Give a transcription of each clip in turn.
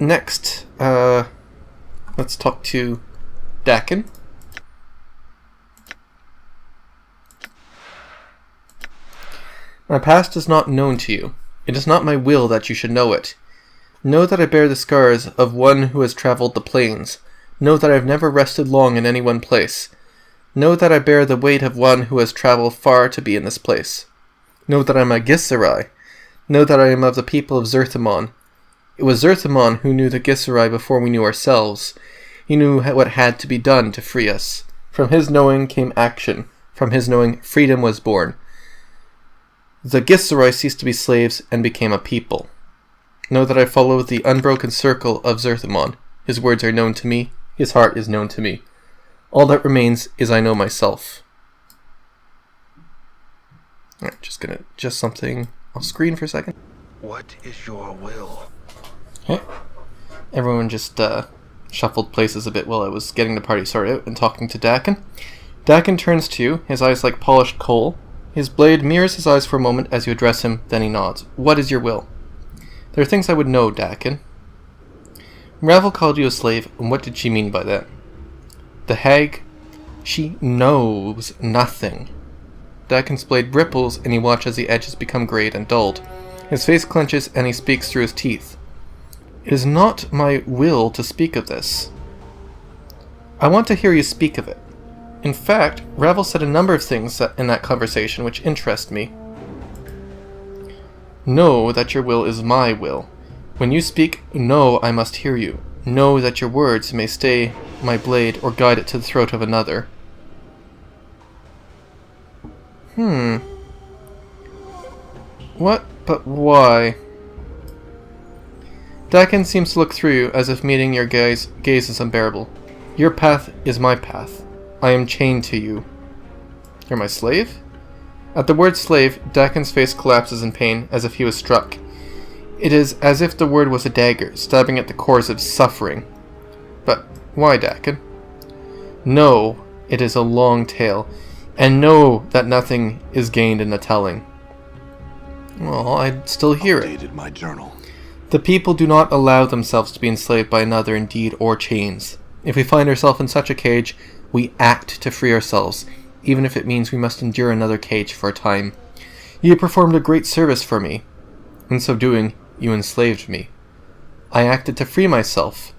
next, let's talk to Dakin. My past is not known to you. It is not my will that you should know it. Know that I bear the scars of one who has traveled the plains. Know that I have never rested long in any one place. Know that I bear the weight of one who has traveled far to be in this place. Know that I am a Githzerai. Know that I am of the people of Zerthamon. It was Zerthamon who knew the Githzerai before we knew ourselves. He knew what had to be done to free us. From his knowing came action. From his knowing, freedom was born. The Githzerai ceased to be slaves and became a people. Know that I follow the unbroken circle of Zerthamon. His words are known to me. His heart is known to me. All that remains is I know myself. Alright, just gonna adjust something off screen for a second. What is your will? Okay. Everyone just shuffled places a bit while I was getting the party sorted out and talking to Dakin. Dakin turns to you, his eyes like polished coal. His blade mirrors his eyes for a moment as you address him, then he nods. What is your will? There are things I would know, Dakin. Ravel called you a slave, and what did she mean by that? The hag, she knows nothing. Dakin's blade ripples, and you watch as the edges become grayed and dulled. His face clenches, and he speaks through his teeth. It is not my will to speak of this. I want to hear you speak of it. In fact, Ravel said a number of things in that conversation which interest me. Know that your will is my will. When you speak, know I must hear you. Know that your words may stay my blade or guide it to the throat of another. What? But why? Dakin seems to look through you as if meeting your gaze is unbearable. Your path is my path. I am chained to you. You're my slave? At the word slave, Dakin's face collapses in pain, as if he was struck. It is as if the word was a dagger, stabbing at the cores of suffering. But why, Dakin? Know it is a long tale, and know that nothing is gained in the telling. Well, I'd still hear it. Updated my journal. The people do not allow themselves to be enslaved by another in deed or chains. If we find ourselves in such a cage, we act to free ourselves, even if it means we must endure another cage for a time. You performed a great service for me. In so doing, you enslaved me. I acted to free myself.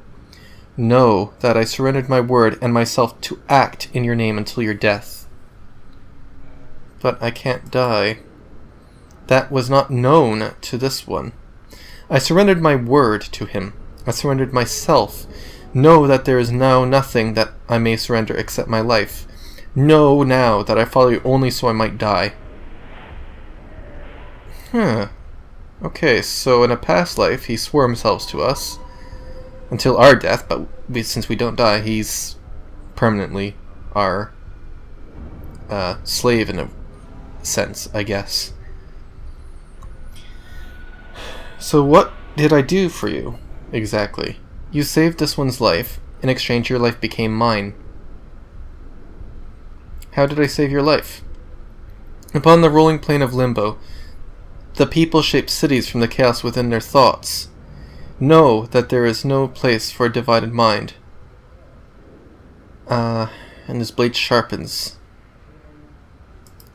Know that I surrendered my word and myself to act in your name until your death. But I can't die. That was not known to this one. I surrendered my word to him. I surrendered myself. Know that there is now nothing that I may surrender except my life. Know now that I follow you only so I might die. Okay, so in a past life, he swore himself to us until our death, but since we don't die, he's permanently our slave in a sense, I guess. So what did I do for you, exactly? You saved this one's life. In exchange, your life became mine. How did I save your life? Upon the rolling plain of limbo, the people shape cities from the chaos within their thoughts. Know that there is no place for a divided mind. And his blade sharpens.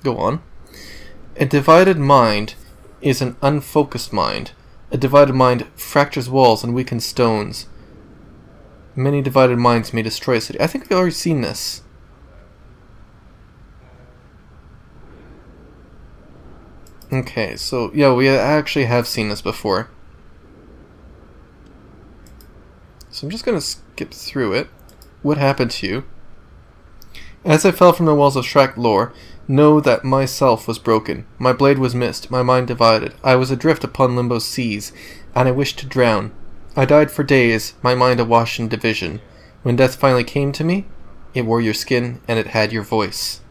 Go on. A divided mind is an unfocused mind. A divided mind fractures walls and weakens stones. Many divided minds may destroy a city. I think we've already seen this. Okay, so yeah, we actually have seen this before. So I'm just going to skip through it. What happened to you? As I fell from the walls of Shrek lore, know that myself was broken. My blade was missed, my mind divided. I was adrift upon limbo's seas, and I wished to drown. I died for days, my mind awash in division. When death finally came to me, it wore your skin, and it had your voice.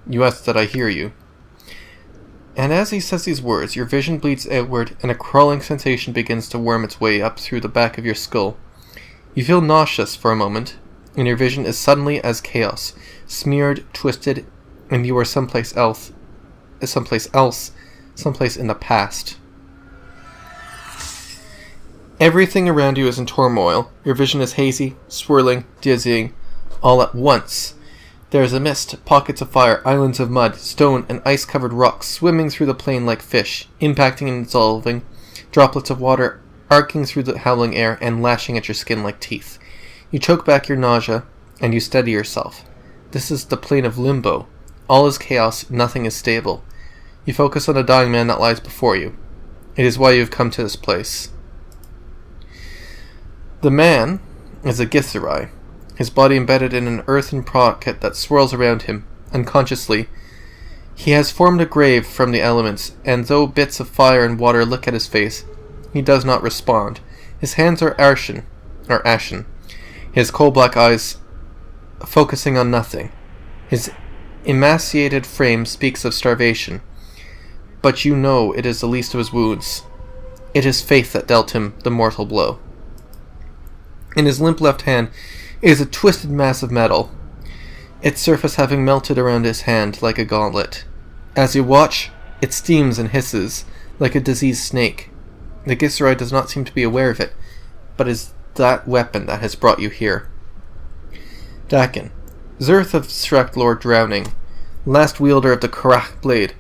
You ask that I hear you. And as he says these words, your vision bleeds outward, and a crawling sensation begins to worm its way up through the back of your skull. You feel nauseous for a moment, and your vision is suddenly as chaos, smeared, twisted, and you are someplace else, someplace in the past. Everything around you is in turmoil. Your vision is hazy, swirling, dizzying, all at once. There is a mist, pockets of fire, islands of mud, stone, and ice-covered rocks swimming through the plane like fish, impacting and dissolving, droplets of water arcing through the howling air and lashing at your skin like teeth. You choke back your nausea, and you steady yourself. This is the plane of limbo. All is chaos, nothing is stable. You focus on a dying man that lies before you. It is why you have come to this place. The man is a Githzerai, his body embedded in an earthen pocket that swirls around him, unconsciously. He has formed a grave from the elements, and though bits of fire and water lick at his face, he does not respond. His hands are ashen, his coal-black eyes focusing on nothing. His emaciated frame speaks of starvation, but you know it is the least of his wounds. It is faith that dealt him the mortal blow. In his limp left hand is a twisted mass of metal, its surface having melted around his hand like a gauntlet. As you watch, it steams and hisses like a diseased snake. The Githzerai does not seem to be aware of it, but is that weapon that has brought you here. Dakin, Zerth of Shraklor Drowning, last wielder of the Karak blade,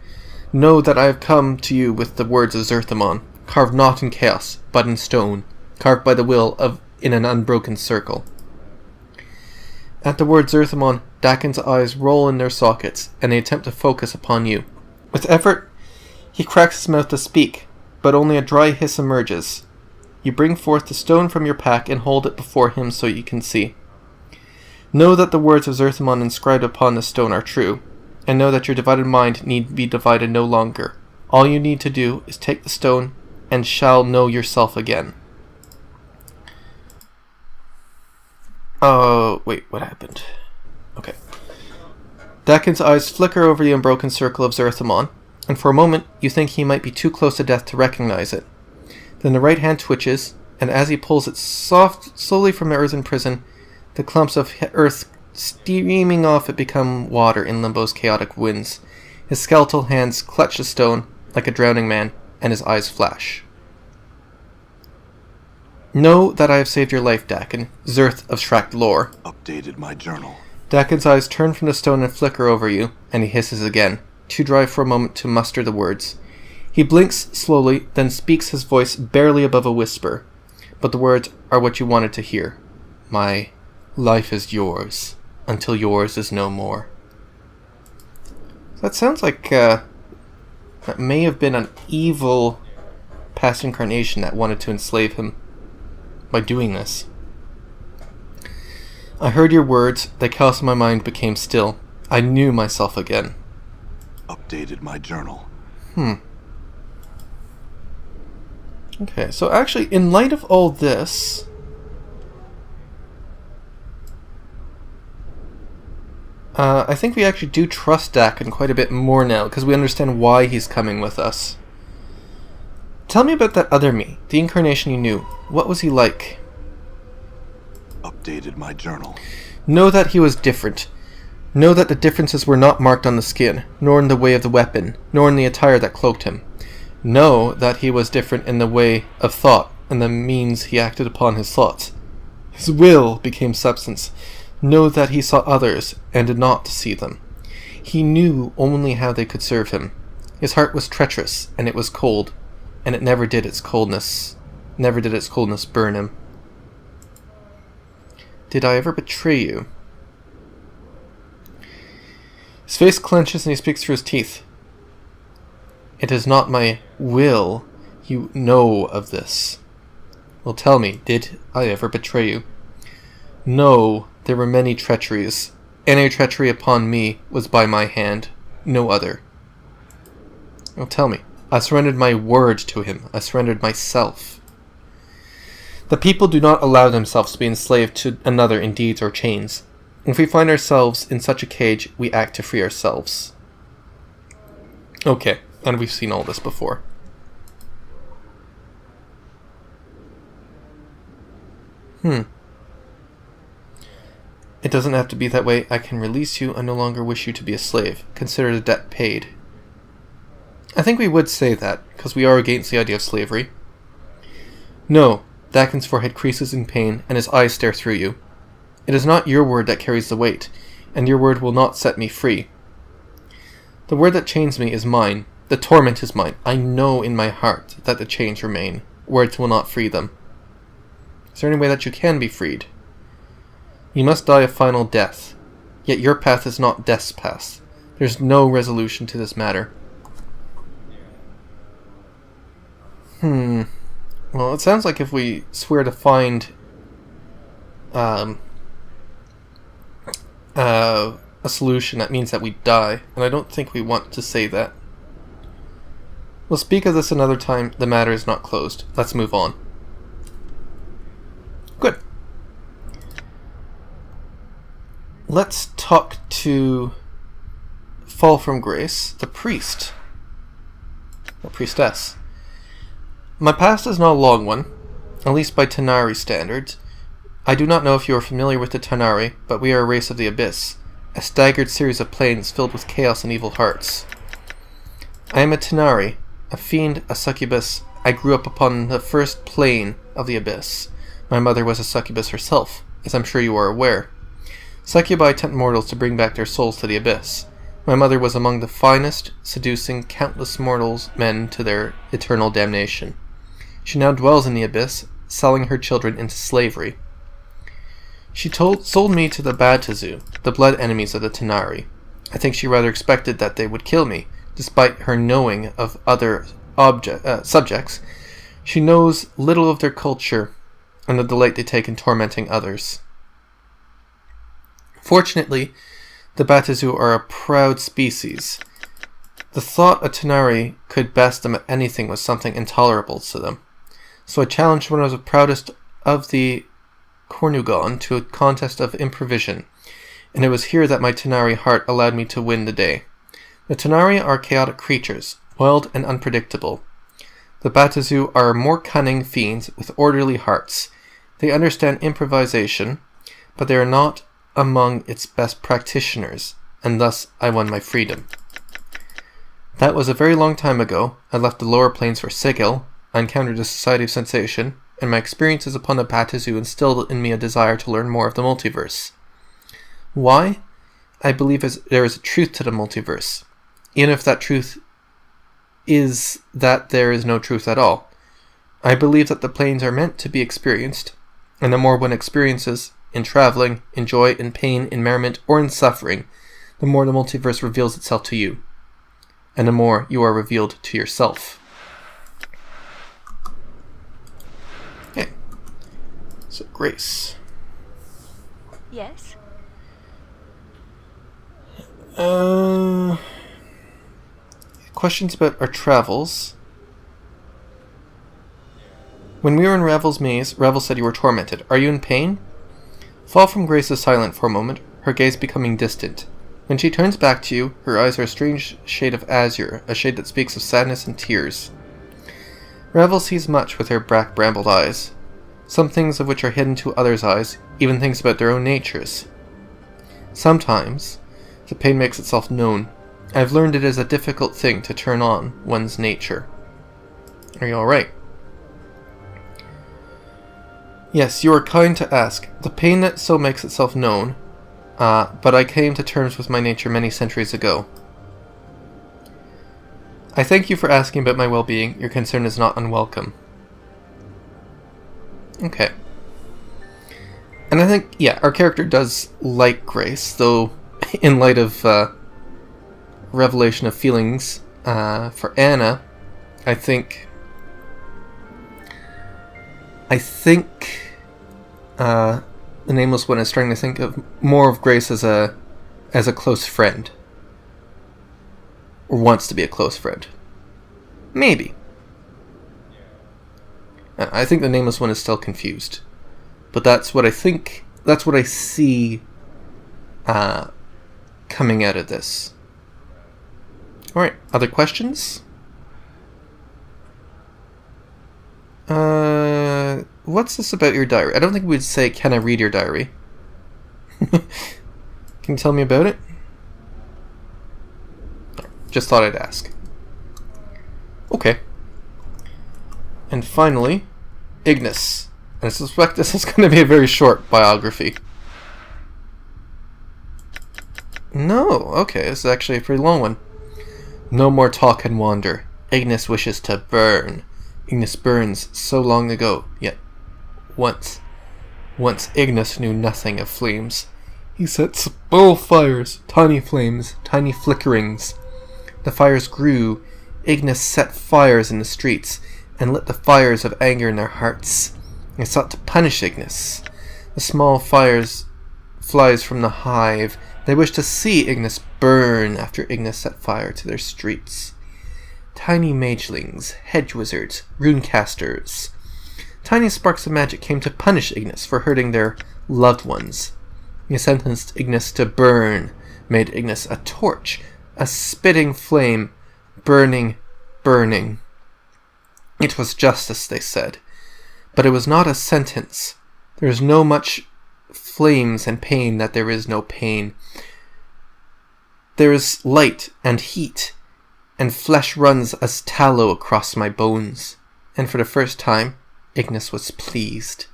know that I have come to you with the words of Zerthamon, carved not in chaos, but in stone, carved by the will of in an unbroken circle. At the word Zerthamon, Dakin's eyes roll in their sockets, and they attempt to focus upon you. With effort, he cracks his mouth to speak, but only a dry hiss emerges. You bring forth the stone from your pack and hold it before him so you can see. Know that the words of Zerthamon inscribed upon the stone are true, and know that your divided mind need be divided no longer. All you need to do is take the stone, and shall know yourself again. Oh, wait, what happened? Okay. Dakin's eyes flicker over the unbroken circle of Zerthamon, and for a moment you think he might be too close to death to recognize it. Then the right hand twitches, and as he pulls it slowly from the earthen prison, the clumps of earth steaming off it become water in Limbo's chaotic winds. His skeletal hands clutch the stone like a drowning man, and his eyes flash. Know that I have saved your life, Dakin, Zerth of Shraklor. Updated my journal. Dakin's eyes turn from the stone and flicker over you, and he hisses again, too dry for a moment to muster the words. He blinks slowly, then speaks, his voice barely above a whisper, but the words are what you wanted to hear. My life is yours, until yours is no more. That sounds like that may have been an evil past incarnation that wanted to enslave him by doing this. I heard your words, the chaos in my mind became still. I knew myself again. Updated my journal. Okay, so actually, in light of all this, I think we actually do trust Dakin quite a bit more now, because we understand why he's coming with us. Tell me about that other me, the incarnation you knew. What was he like? Updated my journal. Know that he was different. Know that the differences were not marked on the skin, nor in the way of the weapon, nor in the attire that cloaked him. Know that he was different in the way of thought, and the means he acted upon his thoughts. His will became substance. Know that he saw others, and did not see them. He knew only how they could serve him. His heart was treacherous, and it was cold, and it never did its coldness burn him. Did I ever betray you? His face clenches and he speaks through his teeth. It is not my will. You know of this. Well, tell me, did I ever betray you? No, there were many treacheries. Any treachery upon me was by my hand, no other. Well, tell me. I surrendered my word to him. I surrendered myself. The people do not allow themselves to be enslaved to another in deeds or chains. If we find ourselves in such a cage, we act to free ourselves. Okay, and we've seen all this before. It doesn't have to be that way. I can release you. I no longer wish you to be a slave. Consider the debt paid. I think we would say that, because we are against the idea of slavery. No, Dakin's forehead creases in pain, and his eyes stare through you. It is not your word that carries the weight, and your word will not set me free. The word that chains me is mine. The torment is mine. I know in my heart that the chains remain. Words will not free them. Is there any way that you can be freed? You must die a final death. Yet your path is not death's path. There's no resolution to this matter. Well, it sounds like if we swear to find a solution, that means that we die, and I don't think we want to say that. We'll speak of this another time. The matter is not closed. Let's move on. Good. Let's talk to Fall from Grace, the priest. Or priestess. My past is not a long one, at least by Tanari standards. I do not know if you are familiar with the Tanari, but we are a race of the Abyss, a staggered series of planes filled with chaos and evil hearts. I am a Tanari, a fiend, a succubus. I grew up upon the first plane of the Abyss. My mother was a succubus herself, as I'm sure you are aware. Succubi tempt mortals to bring back their souls to the Abyss. My mother was among the finest, seducing countless mortals men to their eternal damnation. She now dwells in the Abyss, selling her children into slavery. She sold me to the Batazu, the blood enemies of the Tanari. I think she rather expected that they would kill me, despite her knowing of other subjects. She knows little of their culture and the delight they take in tormenting others. Fortunately, the Batazu are a proud species. The thought a Tanari could best them at anything was something intolerable to them. So I challenged one of the proudest of the Cornugon to a contest of improvisation, and it was here that my Tanari heart allowed me to win the day. The Tanari are chaotic creatures, wild and unpredictable. The Batazu are more cunning fiends with orderly hearts. They understand improvisation, but they are not among its best practitioners, and thus I won my freedom. That was a very long time ago. I left the lower planes for Sigil. I encountered a society of sensation, and my experiences upon the Batazu instilled in me a desire to learn more of the multiverse. Why? I believe there is a truth to the multiverse, even if that truth is that there is no truth at all. I believe that the planes are meant to be experienced, and the more one experiences, in traveling, in joy, in pain, in merriment, or in suffering, the more the multiverse reveals itself to you, and the more you are revealed to yourself. Okay. So, Grace. Yes? Questions about our travels. When we were in Ravel's maze, Ravel said you were tormented. Are you in pain? Fall from Grace is silent for a moment, her gaze becoming distant. When she turns back to you, her eyes are a strange shade of azure, a shade that speaks of sadness and tears. Ravel sees much with her black brambled eyes, some things of which are hidden to others' eyes, even things about their own natures. Sometimes, the pain makes itself known. I've learned it is a difficult thing to turn on one's nature. Are you alright? Yes, you are kind to ask. The pain that so makes itself known, but I came to terms with my nature many centuries ago. I thank you for asking about my well-being. Your concern is not unwelcome. Okay. And I think, yeah, our character does like Grace, though in light of revelation of feelings for Anna, I think the Nameless One is starting to think of more of Grace as a close friend. Or wants to be a close friend. Maybe. I think the Nameless One is still confused. But that's what I think, that's what I see coming out of this. Alright, other questions? What's this about your diary? I don't think we'd say, can I read your diary? Can you tell me about it? Just thought I'd ask. Okay. And finally, Ignis. And I suspect this is going to be a very short biography. No, okay, this is actually a pretty long one. No more talk and wander. Ignis wishes to burn. Ignis burns so long ago, yet once Ignis knew nothing of flames. He set small fires, tiny flames, tiny flickerings. The fires grew. Ignis set fires in the streets, and lit the fires of anger in their hearts. They sought to punish Ignis. The small fires flies from the hive. They wished to see Ignis burn after Ignis set fire to their streets. Tiny magelings, hedge wizards, runecasters. Tiny sparks of magic came to punish Ignis for hurting their loved ones. He sentenced Ignis to burn, made Ignis a torch, a spitting flame, burning. It was justice, they said. But it was not a sentence. There is no much flames and pain that there is no pain. There is light and heat, and flesh runs as tallow across my bones. And for the first time, Ignis was pleased.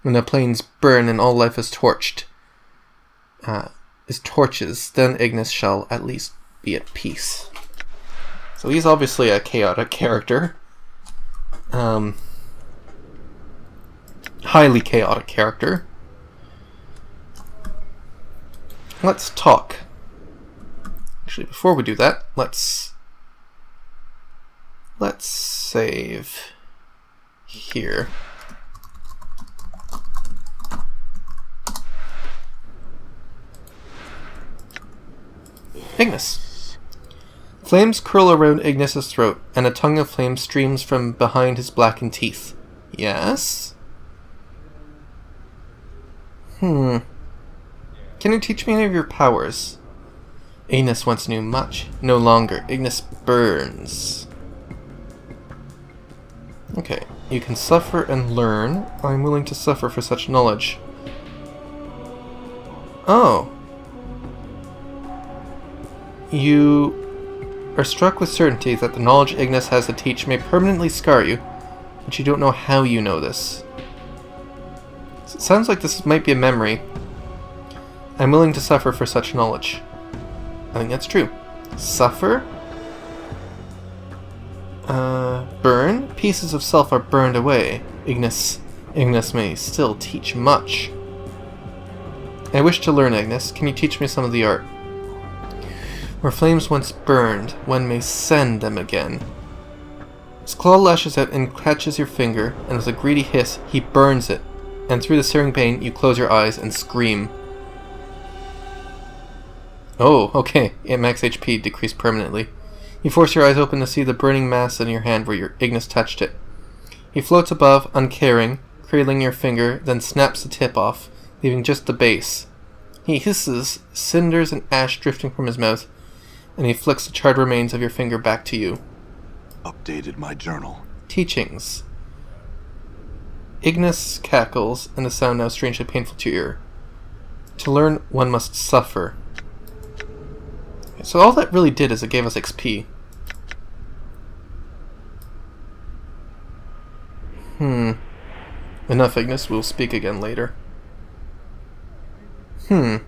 When the plains burn and all life is torches, then Ignis shall at least be at peace. So he's obviously a chaotic character. Highly chaotic character. Let's talk. Actually, before we do that, let's save here. Ignis. Flames curl around Ignis's throat, and a tongue of flame streams from behind his blackened teeth. Yes? Can you teach me any of your powers? Ignis once knew much. No longer. Ignis burns. Okay. You can suffer and learn. I am willing to suffer for such knowledge. Oh. You are struck with certainty that the knowledge Ignis has to teach may permanently scar you, but you don't know how you know this. It sounds like this might be a memory. I'm willing to suffer for such knowledge. I think that's true. Suffer? Burn? Pieces of self are burned away. Ignis may still teach much. I wish to learn, Ignis. Can you teach me some of the art? Where flames once burned, one may send them again. His claw lashes out and catches your finger, and with a greedy hiss, he burns it. And through the searing pain, you close your eyes and scream. Oh, okay. Max HP decreased permanently. You force your eyes open to see the burning mass in your hand where your Ignis touched it. He floats above, uncaring, cradling your finger, then snaps the tip off, leaving just the base. He hisses, cinders and ash drifting from his mouth, and he flicks the charred remains of your finger back to you. Updated my journal. Teachings. Ignis cackles, and the sound now strangely painful to your ear. To learn, one must suffer. So all that really did is it gave us XP. Enough, Ignis. We'll speak again later. So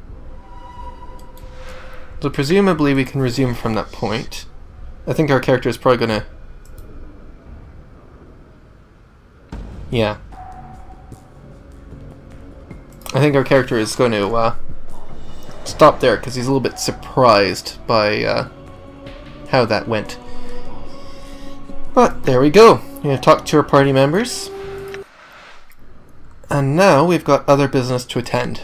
presumably we can resume from that point. I think our character is probably gonna... Yeah. I think our character is going to stop there because he's a little bit surprised by how that went. But there we go. We're going to talk to our party members. And now we've got other business to attend.